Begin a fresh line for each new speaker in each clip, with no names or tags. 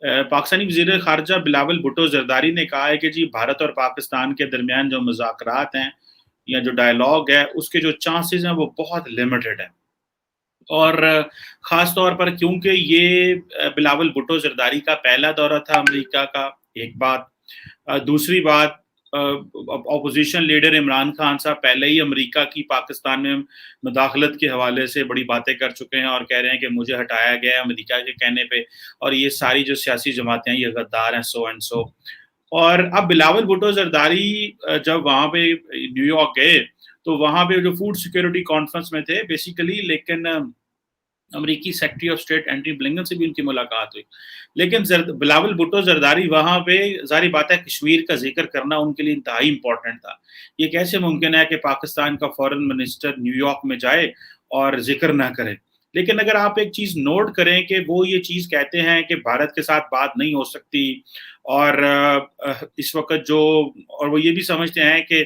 पाकिस्तानी वज़ीर ख़ारिजा बिलावल भुट्टो ज़रदारी ने कहा है कि जी भारत और पाकिस्तान के दरमियान जो मुज़ाकरात हैं या जो डायलॉग है, उसके जो चांसेज़ हैं वो बहुत लिमिटेड हैं। और ख़ास तौर पर क्योंकि ये बिलावल भुट्टो ज़रदारी का पहला दौरा था अमेरिका का, एक बात। दूसरी बात, ऑपोज़िशन लीडर इमरान खान साहब पहले ही अमेरिका की पाकिस्तान में मुदाखलत के हवाले से बड़ी बातें कर चुके हैं और कह रहे हैं कि मुझे हटाया गया है अमेरिका के कहने पे, और ये सारी जो सियासी जमातें हैं, ये गद्दार हैं, सो एंड सो। और अब बिलावल भुट्टो ज़रदारी जब वहाँ पे न्यूयॉर्क गए, तो वहाँ पे जो फूड सिक्योरिटी कॉन्फ्रेंस में थे बेसिकली, लेकिन अमेरिकी secretary of state Antony Blinken से भी उनकी मुलाकात हुई। लेकिन बिलावल भुट्टो ज़रदारी वहाँ पे, ज़ाहिर बात है, कश्मीर का ज़िक्र करना उनके लिए इंतहाई इम्पोर्टेंट था। ये कैसे मुमकिन है कि पाकिस्तान का फॉरेन मिनिस्टर न्यूयॉर्क में जाए और ज़िक्र ना करे? लेकिन अगर आप एक चीज़ नोट करें कि वो ये चीज़ कहते हैं कि भारत के साथ बात नहीं हो सकती, और इस वक़्त जो, और वो ये भी समझते हैं कि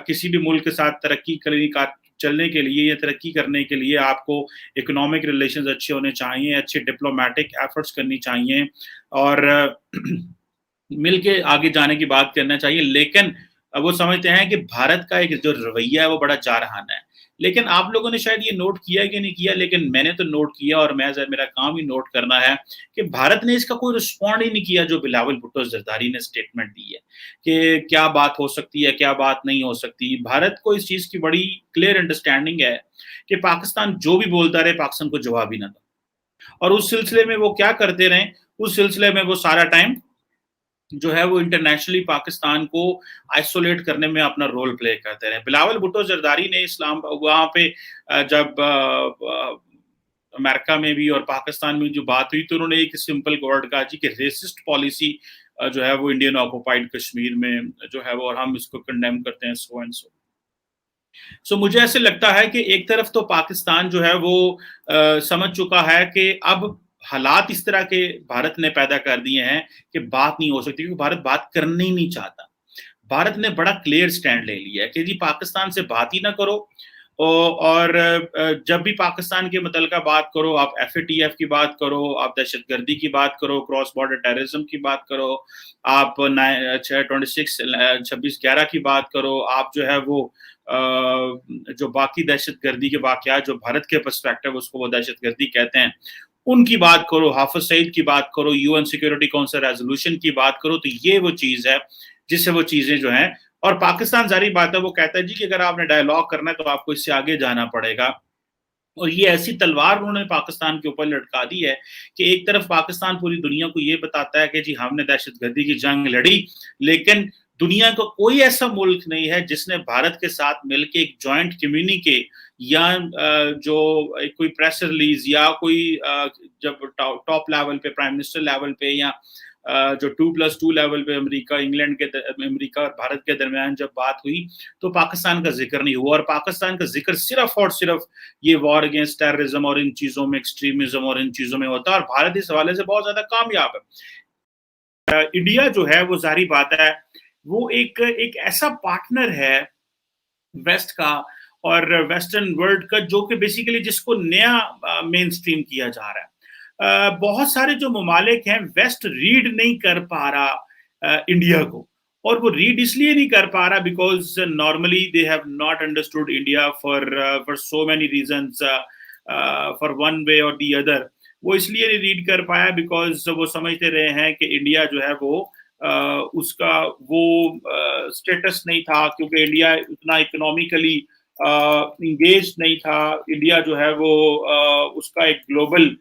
किसी भी मुल्क के साथ तरक्की करने का चलने के लिए या तरक्की करने के लिए आपको इकोनॉमिक रिलेशंस अच्छे होने चाहिए, अच्छे डिप्लोमैटिक एफर्ट्स करनी चाहिए, और मिल के आगे जाने की बात करना चाहिए। लेकिन वो समझते हैं कि भारत का एक जो रवैया है वो बड़ा जारहाना है। लेकिन आप लोगों ने शायद ये नोट किया कि नहीं किया, लेकिन मैंने तो नोट किया, और मेरा काम ही नोट करना है कि भारत ने इसका कोई रिस्पॉन्ड ही नहीं किया जो बिलावल भुट्टो ज़रदारी ने स्टेटमेंट दी है कि क्या बात हो सकती है, क्या बात नहीं हो सकती। भारत को इस चीज़ की बड़ी क्लियर अंडरस्टैंडिंग है कि पाकिस्तान जो भी बोलता रहे, पाकिस्तान को जवाब ही ना दो, और उस सिलसिले में वो क्या करते रहे, उस सिलसिले में वो सारा टाइम जो है वो इंटरनेशनली पाकिस्तान को आइसोलेट करने में अपना रोल प्ले करते रहे। बिलावल भुट्टो ज़रदारी ने इस्लाम वहाँ पे जब अमेरिका में भी और पाकिस्तान में जो बात हुई, तो उन्होंने एक सिंपल वर्ड कहा जी कि रेसिस्ट पॉलिसी जो है वो इंडियन ऑक्युपाइड कश्मीर में जो है वो, और हम इसको कंडेम करते हैं, सो एंड सो। सो मुझे ऐसे लगता है कि एक तरफ तो पाकिस्तान जो है वो समझ चुका है कि अब हालात इस तरह के भारत ने पैदा कर दिए हैं कि बात नहीं हो सकती, क्योंकि भारत बात करना ही नहीं चाहता। भारत ने बड़ा क्लियर स्टैंड ले लिया है कि जी पाकिस्तान से बात ही ना करो, और जब भी पाकिस्तान के मुतल्लिका बात करो, आप एफएटीएफ की बात करो, आप दहशतगर्दी की बात करो, क्रॉस बॉर्डर टेररिज्म की बात करो, आप 26/11 की बात करो, आप जो है वो जो बाकी दहशतगर्दी के वाक़यात जो भारत के पर्सपेक्टिव उसको वो दहशतगर्दी कहते हैं, उनकी बात करो, हाफ़िज़ सईद की बात करो, यूएन सिक्योरिटी काउंसिल रेज़ोल्यूशन की बात करो, तो ये वो चीज़ है जिससे वो चीज़ें जो हैं, और पाकिस्तान ज़ाहिर बात है वो कहता है जी कि अगर आपने डायलॉग करना है तो आपको इससे आगे जाना पड़ेगा। और ये ऐसी तलवार उन्होंने पाकिस्तान के ऊपर लटका दी है कि एक तरफ पाकिस्तान पूरी दुनिया को ये बताता है कि जी हमने दहशतगर्दी की जंग लड़ी, लेकिन दुनिया का कोई ऐसा मुल्क नहीं है जिसने भारत के साथ मिलके एक जॉइंट कम्युनिके या जो एक कोई प्रेस रिलीज या कोई जब टॉप लेवल पे, प्राइम मिनिस्टर लेवल पे, या जो 2+2 लेवल पे अमेरिका और भारत के दरमियान जब बात हुई, तो पाकिस्तान का जिक्र नहीं हुआ, और पाकिस्तान का जिक्र सिर्फ और सिर्फ ये वॉर अगेंस्ट टेररिज्म और इन चीजों में, एक्सट्रीमिज्म और इन चीजों में होता है, और भारत इस हवाले से बहुत ज्यादा कामयाब है। इंडिया जो है वो जारी बात है, वो एक एक ऐसा पार्टनर है वेस्ट का और वेस्टर्न वर्ल्ड का, जो कि बेसिकली जिसको नया मेन स्ट्रीम किया जा रहा है। बहुत सारे जो ममालिक हैं, वेस्ट रीड नहीं कर पा रहा इंडिया को, और वो रीड इसलिए नहीं कर पा रहा because normally they have not understood India for so many reasons, for one way और दी अदर। वो इसलिए नहीं रीड कर पाया बिकॉज वो समझते रहे हैं कि इंडिया जो है वो उसका वो स्टेटस नहीं था, क्योंकि इंडिया उतना इकोनॉमिकली इंगेज नहीं था। इंडिया जो है वो उसका एक ग्लोबल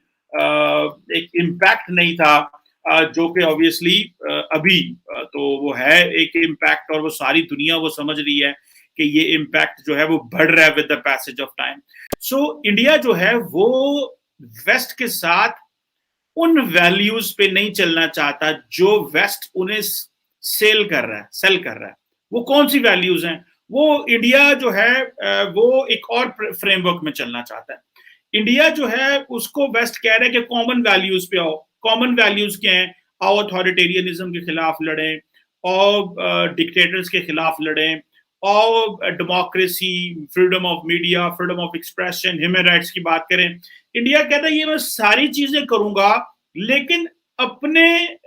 एक इम्पैक्ट नहीं था, जो कि ऑब्वियसली अभी तो वो है एक इम्पैक्ट, और वो सारी दुनिया वो समझ रही है कि ये इम्पैक्ट जो है वो बढ़ रहा है with the passage of time. So India जो है वो वेस्ट के साथ उन वैल्यूज पे नहीं चलना चाहता जो वेस्ट उन्हें सेल कर रहा है। वो कौन सी वैल्यूज हैं? वो इंडिया जो है वो एक और फ्रेमवर्क में चलना चाहता है। इंडिया जो है उसको वेस्ट कह रहा है कि कॉमन वैल्यूज पे आओ। कॉमन वैल्यूज क्या हैं? आओ अथॉरिटेरियनिज्म के खिलाफ लड़ें, और डिक्टेटर्स के खिलाफ लड़ें, और democracy, freedom of media, freedom of expression, human rights की बात करें। इंडिया कहता है ये मैं सारी चीजें करूंगा, लेकिन अपने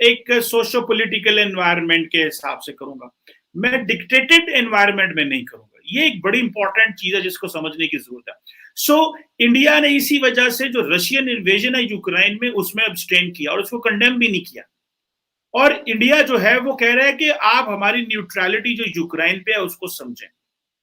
एक सोशो पॉलिटिकल एनवायरनमेंट के हिसाब से करूंगा, मैं डिक्टेटेड एनवायरनमेंट में नहीं करूंगा। ये एक बड़ी इंपॉर्टेंट चीज है जिसको समझने की जरूरत है। सो इंडिया ने इसी वजह से जो रशियन इन्वेजन है यूक्रेन में, उसमें अब्सटेन किया और उसको कंडेम भी नहीं किया। और इंडिया जो है वो कह रहा है कि आप हमारी न्यूट्रलिटी जो यूक्रेन पे है उसको समझें।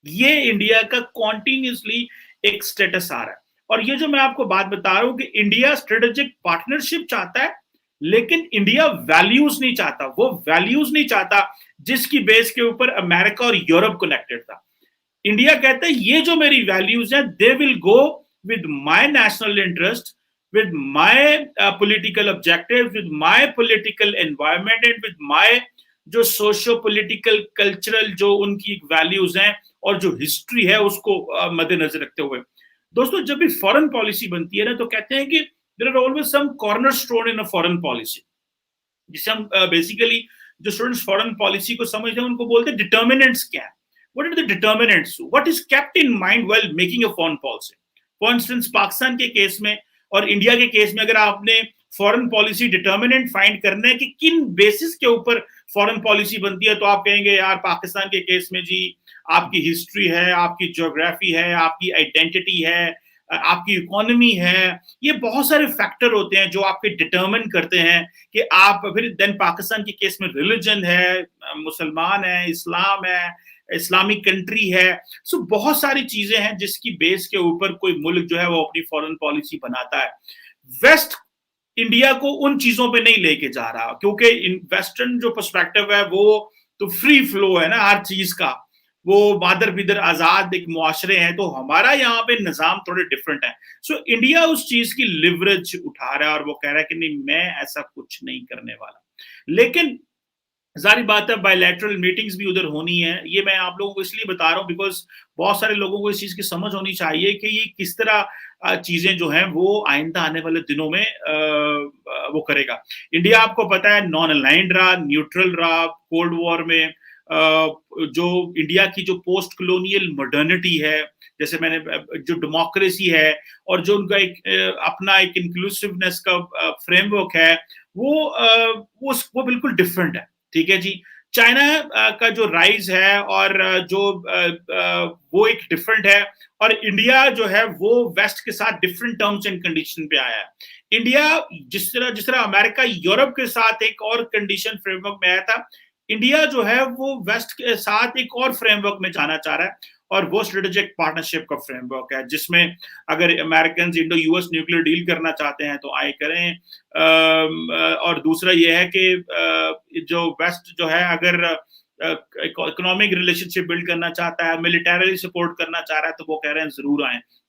ये इंडिया का कॉन्टिन्यूसली एक स्टेटस आ रहा है। और ये जो मैं आपको बात बता रहा हूं कि इंडिया स्ट्रेटेजिक पार्टनरशिप चाहता है, लेकिन इंडिया वैल्यूज नहीं चाहता। वो वैल्यूज नहीं चाहता जिसकी बेस के ऊपर अमेरिका और यूरोप कनेक्टेड था। इंडिया कहता है ये जो मेरी वैल्यूज हैं, they will go with my national interest, with my political objective, with my political environment and with my जो सोशो पोलिटिकल कल्चरल जो उनकी वैल्यूज हैं और जो हिस्ट्री है उसको मद्देनजर रखते हुए। दोस्तों, जब भी फॉरेन पॉलिसी बनती है ना, तो कहते हैं कि there are always some cornerstone in a foreign policy, जिसे हम बेसिकली जो स्टूडेंट्स फॉरेन पॉलिसी को समझते हैं उनको बोलते हैं डिटर्मिनेंट्स। क्या है, what are the determinants, what is kept in mind while making a foreign policy. For instance, Pakistan के केस में और इंडिया के केस में अगर आपने फॉरेन पॉलिसी डिटर्मिनेंट फाइंड करना है कि किन बेसिस के ऊपर फॉरेन पॉलिसी बनती है, तो आप कहेंगे यार पाकिस्तान के केस में जी आपकी हिस्ट्री है, आपकी ज्योग्राफी है, आपकी आइडेंटिटी है, आपकी इकोनॉमी है। ये बहुत सारे फैक्टर होते हैं जो आपके डिटर्मिन करते हैं कि आप फिर देन पाकिस्तान के केस में रिलीजन है, मुसलमान है, इस्लाम है, इस्लामिक कंट्री है। सो बहुत सारी चीजें हैं जिसकी बेस के ऊपर कोई मुल्क जो है वो अपनी फॉरेन पॉलिसी बनाता है। वेस्ट इंडिया को उन चीजों पे नहीं लेके जा रहा, क्योंकि वेस्टर्न जो पर्सपेक्टिव है वो तो फ्री फ्लो है ना हर चीज का, वो बादर बिदर आजाद एक मुआशरे हैं। तो हमारा यहाँ पे निजाम थोड़े डिफरेंट है। सो इंडिया उस चीज की लिवरेज उठा रहा है और वो कह रहा है कि नहीं, मैं ऐसा कुछ नहीं करने वाला। लेकिन जारी बात है, बायलैटरल मीटिंग्स भी उधर होनी है। ये मैं आप लोगों को इसलिए बता रहा हूँ बिकॉज बहुत सारे लोगों को इस चीज की समझ होनी चाहिए कि ये किस तरह चीजें जो हैं वो आइंदा आने वाले दिनों में वो करेगा। इंडिया आपको पता है नॉन अलाइंड रहा, न्यूट्रल रहा कोल्ड वॉर में। जो इंडिया की जो पोस्ट कॉलोनियल मॉडर्निटी है, जैसे मैंने जो डेमोक्रेसी है और जो उनका एक अपना एक इंक्लूसिवनेस का फ्रेमवर्क है, वो बिल्कुल डिफरेंट है। ठीक है जी। चाइना का जो राइज है और जो वो एक डिफरेंट है, और इंडिया जो है वो वेस्ट के साथ डिफरेंट टर्म्स एंड कंडीशन पे आया है। इंडिया जिस तरह अमेरिका यूरोप के साथ एक और कंडीशन फ्रेमवर्क में आया था, इंडिया जो है वो वेस्ट के साथ एक और फ्रेमवर्क में जाना चाह रहा है, और वो स्ट्रेटेजिक पार्टनरशिप का फ्रेमवर्क है जिसमें अगर American Indo US nuclear deal करना चाहते हैं तो आए करें। और दूसरा ये है कि जो वेस्ट जो है अगर इकोनॉमिक रिलेशनशिप बिल्ड करना चाहता है, मिलिटरीली सपोर्ट करना चाह रहा है, तो वो कह रहे हैं जरूर आए।